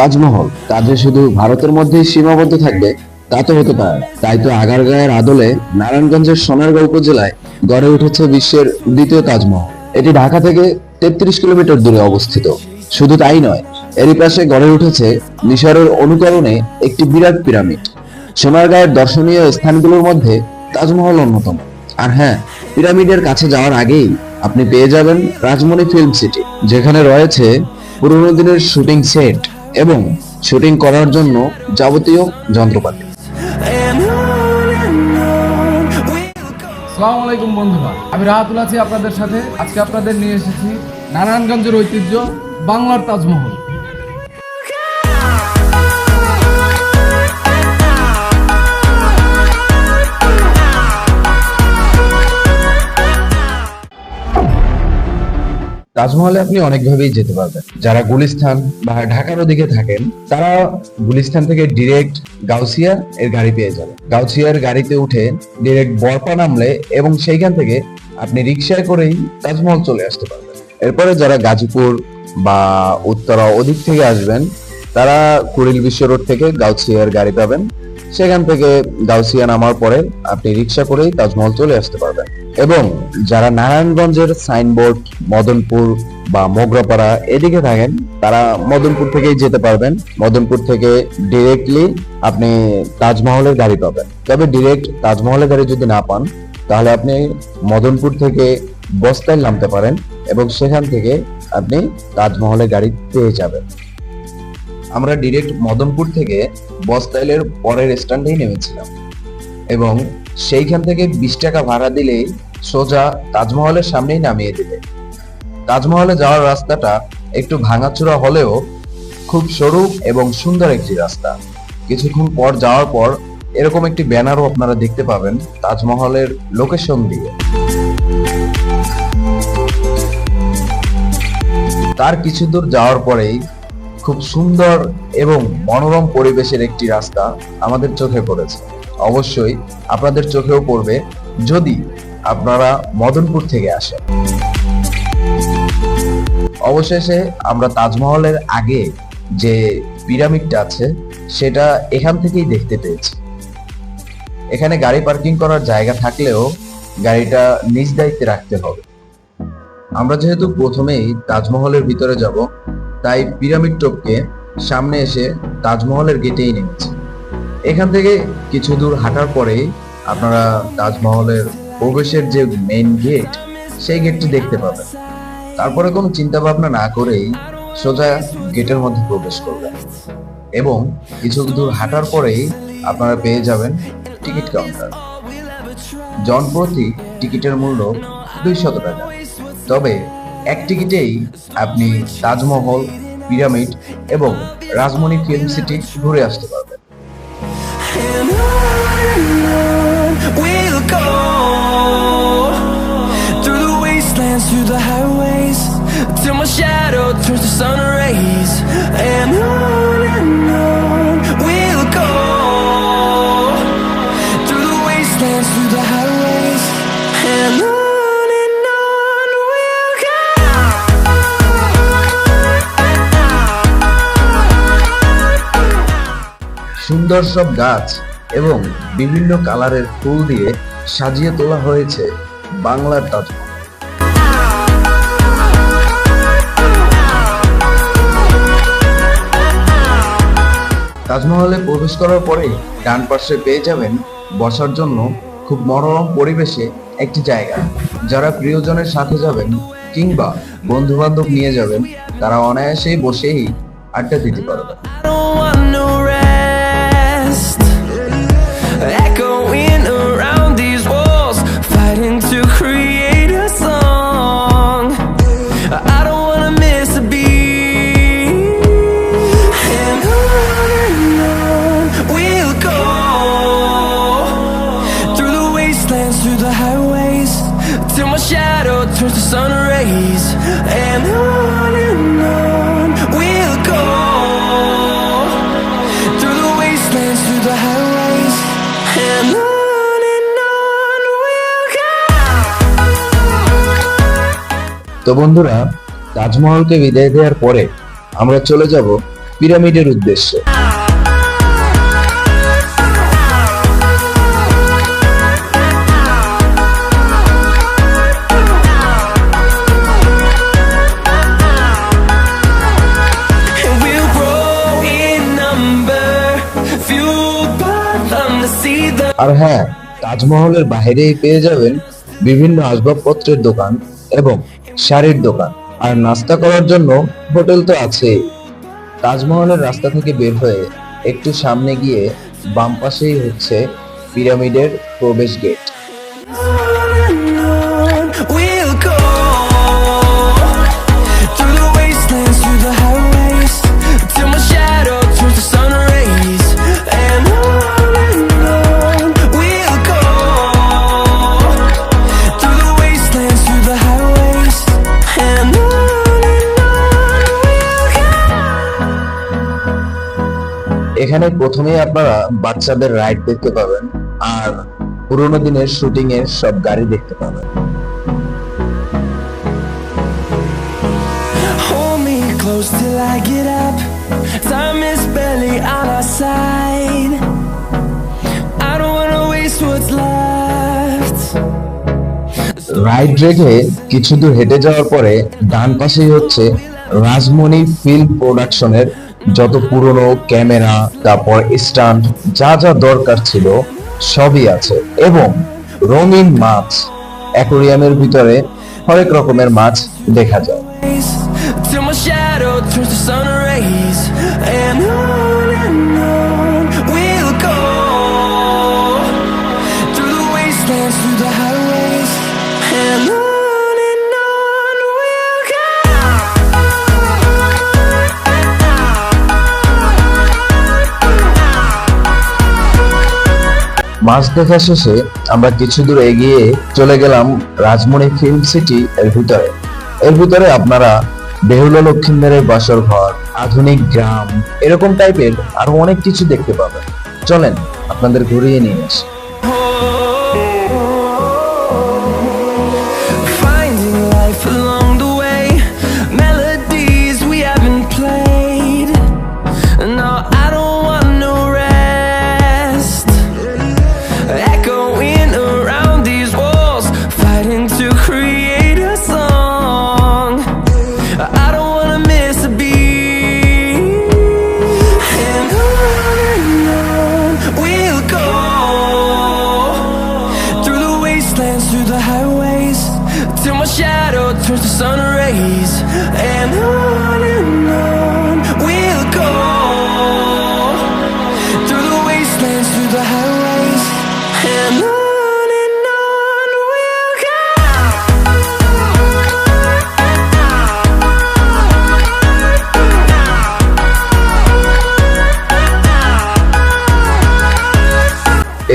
তাজমহল কাজে শুধু ভারতের মধ্যেই সীমাবদ্ধ থাকবে তা তো হতে পারে না। তাই তো আগারগাঁয়ের আদলে নারায়ণগঞ্জের সোনারগাঁও উপজেলায় গড়ে উঠেছে বিশ্বের দ্বিতীয় তাজমহল। এটি ঢাকা থেকে 33 কিলোমিটার দূরে অবস্থিত। শুধু তাই নয়, এরই পাশে গড়ে উঠেছে মিশরের অনুকরণে একটি বিরাট পিরামিড। সোনারগাঁয়ের দর্শনীয় স্থানগুলোর মধ্যে তাজমহল অন্যতম। আর হ্যাঁ, পিরামিডের কাছে যাওয়ার আগেই আপনি পেয়ে যাবেন রাজমণি ফিল্ম সিটি, যেখানে রয়েছে পুরোনো দিনের শুটিং সেট এবং শুটিং করার জন্য যাবতীয় যন্ত্রপাতি। আসসালামু আলাইকুম বন্ধুরা, আমি রাহাতুল আছি আপনাদের সাথে। আজকে আপনাদের নিয়ে এসেছি নারায়ণগঞ্জের ঐতিহ্য বাংলার তাজমহল। তাজমহলে আপনি অনেকভাবেই যেতে পারবেন। যারা গুলিস্তান বা ঢাকার ওদিকে থাকেন তারা গুলিস্তান থেকে ডিরেক্ট গাউসিয়া এর গাড়ি পেয়ে যাবেন। গাউসিয়ার গাড়িতে উঠে ডিরেক্ট বরপা নামলে এবং সেইখান থেকে আপনি রিক্সায় করেই তাজমহল চলে আসতে পারবেন। এরপরে যারা গাজীপুর বা উত্তরা ওদিক থেকে আসবেন তারা কুড়িল বিশ্ব রোড থেকে গাউসিয়ার গাড়ি পাবেন। সেখান থেকে গাউসিয়া নামার পরে আপনি রিক্সা করেই তাজমহল চলে আসতে পারবেন। এবং যারা নারায়ণগঞ্জের সাইনবোর্ড, মদনপুর বা মোগরাপাড়া এদিকে থাকেন তারা মদনপুর থেকেই যেতে পারবেন। মদনপুর থেকে ডিরেক্টলি আপনি তাজমহলের গাড়ি পাবেন। তবে ডিরেক্ট তাজমহলের গাড়ি যদি না পান তাহলে আপনি মদনপুর থেকে বস্তায় নামতে পারেন এবং সেখান থেকে আপনি তাজমহলের গাড়ি পেয়ে যাবেন। আমরা ডিরেক্ট মদনপুর থেকে বস্তাইলের পরের স্ট্যান্ডেই নেমেছিলাম এবং সেইখান থেকে 20 টাকা ভাড়া দিলেই সোজা তাজমহলের সামনেই নামিয়ে দিবে। তাজমহলে যাওয়ার রাস্তাটা একটু ভাঙাচোরা হলেও খুব সরু এবং সুন্দর একটি রাস্তা। কিছুক্ষণ পর যাওয়ার পর এরকম একটি ব্যানারও আপনারা দেখতে পাবেন তাজমহলের লোকেশন দিয়ে। তার কিছু দূর যাওয়ার পরেই খুব সুন্দর এবং মনোরম পরিবেশের একটি রাস্তা আমাদের চোখে পড়েছে। অবশ্যই আপনাদের চোখেও পড়বে যদি আপনারা মদনপুর থেকে আসেন। অবশেষে আমরা তাজমহলের আগে যে পিরামিডটা আছে সেটা এখান থেকেই দেখতে পেয়েছি। এখানে গাড়ি পার্কিং করার জায়গা থাকলেও গাড়িটা নিজ দায়িত্বে রাখতে হবে। আমরা যেহেতু প্রথমেই তাজমহলের ভিতরে যাব তাই পিরামিড টপকে সামনে এসে তাজমহলের গেটেই নেমেছি। এখান থেকে কিছু দূর হাঁটার পরেই আপনারা তাজমহলের প্রবেশের যে মেইন গেট সেই গেটটি দেখতে পাবেন। তারপরে কোনো চিন্তা ভাবনা না করেই সোজা গেটের মধ্যে প্রবেশ করবেন এবং কিছু দূর হাঁটার পরেই আপনারা পেয়ে যাবেন টিকিট কাউন্টার। জনপ্রতি টিকিটের মূল্য 200 টাকা। তবে এক টিকিটেই আপনি তাজমহল, পিরামিড এবং রাজমণি ফিল্ম সিটি ঘুরে আসতে পারবেন। We'll go through the wastelands, through the highways, till my shadow turns to sun rays. And on we'll go through the wastelands, through the highways, and on we'll go. সুন্দর সব গাছ এবং বিভিন্ন কালারের ফুল দিয়ে সাজিয়ে তোলা হয়েছে বাংলার তাজমহল। তাজমহলে প্রবেশ করার পরে ডান পাশে পেয়ে যাবেন বসার জন্য খুব মনোরম পরিবেশে একটি জায়গা। যারা প্রিয়জনের সাথে যাবেন কিংবা বন্ধু বান্ধব নিয়ে যাবেন তারা অনায়াসেই বসেই আড্ডা দিতে পারবেন। I don't want no rest, echoing around these walls, fighting to create a song. I don't wanna miss a beat. And on we'll go through the wastelands, through the highways, till my shadow turns to sun rays. And on we'll go through the wastelands, through the highways, and on we'll go. তো বন্ধুরা, তাজমহলকে বিদায় দেওয়ার পরে আমরা চলে যাব পিরামিডের উদ্দেশ্যে। And we'll grow in number, fueled by them to see the আর হ্যাঁ, তাজমহলের বাইরেই পেয়ে যাবেন বিভিন্ন আসবাবপত্রের দোকান এবং শাড়ির দোকান, আর নাস্তা করার জন্য হোটেল তো আছেই। তাজমহলের রাস্তা থেকে বের হয়ে একটু সামনে গিয়ে বাম পাশেই হচ্ছে পিরামিডের প্রবেশ gate. We'll go through the wastelands, through the highways, till my shadow turns to sun rays. And on we'll go through the wastelands, through the highways, and on we'll go. এখানে প্রথমেই আপনারা বাচ্চাদের রাইড দেখতে পাবেন আর পুরোনো দিনের shooting এর সব গাড়ি দেখতে পাবেন। Hold me close till I get up. Time is barely on our side. I don't wanna waste what's left. Ride রেখে কিছু দূর হেঁটে যাওয়ার পরে ডান পাশেই হচ্ছে রাজমণি ফিল্ম প্রোডাকশনের যত পুরনো ক্যামেরা, তারপর স্ট্যান্ড, যা যা দরকার ছিল সবই আছে, এবং রঙিন মাছ, অ্যাকোরিয়ামের ভিতরে হরেক রকমের মাছ দেখা যায়। Till my shadow turns to sun rays. And on we'll go through the wastelands, through the highways, and on we'll go. মাছ দেখা শেষে আমরা কিছু দূর এগিয়ে চলে গেলাম রাজমণি ফিল্ম সিটি এর ভিতরে। এর ভিতরে আপনারা বেহুলা লক্ষিন্দরের বাসর ঘর, আধুনিক গ্রাম, এরকম টাইপের আরো অনেক কিছু দেখতে পাবেন। চলেন আপনাদের ঘুরিয়ে নিয়ে আসি। Finding life along the way, melodies we haven't played. No, I don't want no rest. Echoing around these walls, fighting to create a song. I don't wanna miss a beat. And on we'll go through the wastelands, through the highways, till my shadow turns to sun rays. And on we'll go through the wastelands, through the highways, and on we'll go.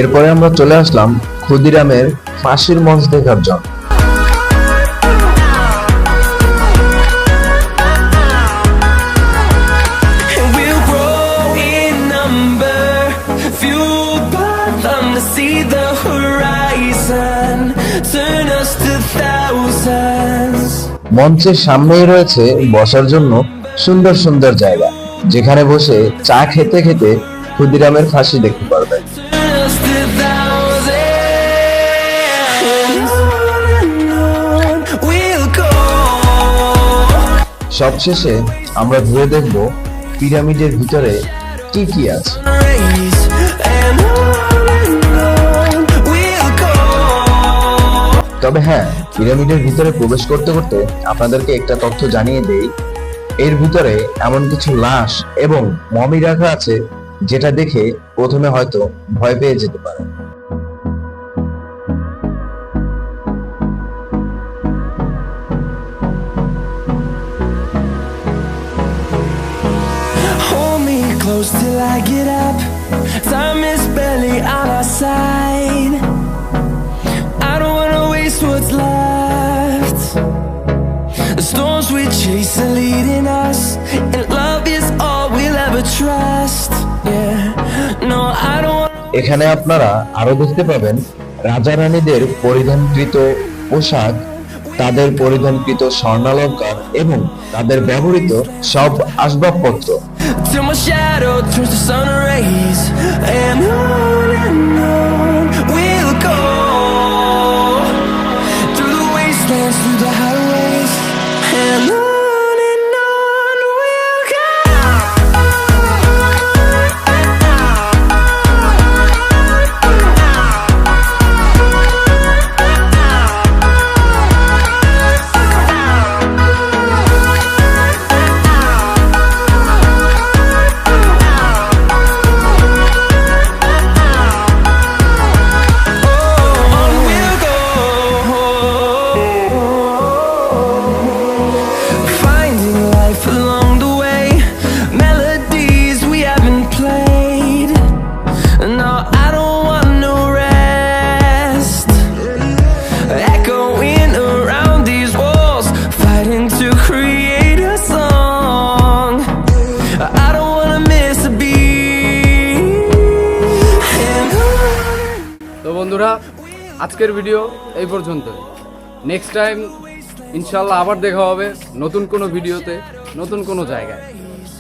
এরপরে আমরা চলে আসলাম ক্ষুদিরামের ফাঁসির মঞ্চ দেখার জন্য। And we'll grow in number, fueled by them to see the horizon, turn us to thousands. মঞ্চের সামনেই রয়েছে বসার জন্য সুন্দর সুন্দর জায়গা, যেখানে বসে চা খেতে খেতে ক্ষুদিরামের ফাঁসি দেখতে পারবেন। Turn us to thousands. And on we'll go. সবশেষে আমরা ঘুরে দেখব পিরামিডের ভিতরে কি কি আছে। Rays. And on we'll go. তবে হ্যাঁ, পিরামিডের ভিতরে প্রবেশ করতে করতে আপনাদেরকে একটা তথ্য জানিয়ে দেই, এর ভিতরে এমন কিছু লাশ এবং মমি রাখা আছে যেটা দেখে প্রথমে হয়তো ভয় পেয়ে যেতে পারে। Hold me close till I get up. Time is barely on our side. I don't wanna waste what's left. The storms we chase are leading us, and love is all we'll ever trust. Yeah, no, I don't want. এখানে আপনারা আরো দেখতে পাবেন রাজা রানীদের পরিধানকৃত পোশাক তাদের পরিধানকৃত স্বর্ণালঙ্কার এবং তাদের ব্যবহৃত সব আসবাবপত্র। till my shadow turns to sun rays, and on we'll go through the wastelands, through the highways, and on we'll go. On we'll go, finding life along the way, melodies we haven't played. No, I don't want no rest, echoing around these walls, fighting to create a song. I don't wanna miss a beat. And তো বন্ধুরা, আজকের video এই পর্যন্ত। Next time ইনশাল্লাহ আবার দেখা হবে নতুন কোনো ভিডিওতে, নতুন কোনো জায়গায়।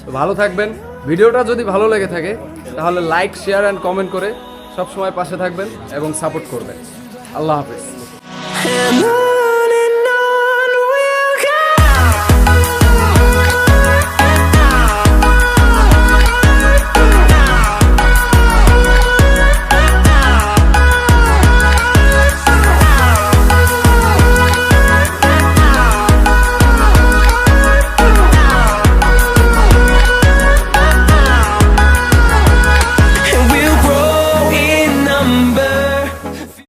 তো ভালো থাকবেন। ভিডিওটা যদি ভালো লেগে থাকে তাহলে লাইক, শেয়ার অ্যান্ড কমেন্ট করে সবসময় পাশে থাকবেন এবং সাপোর্ট করবেন। আল্লাহ হাফেজ। and on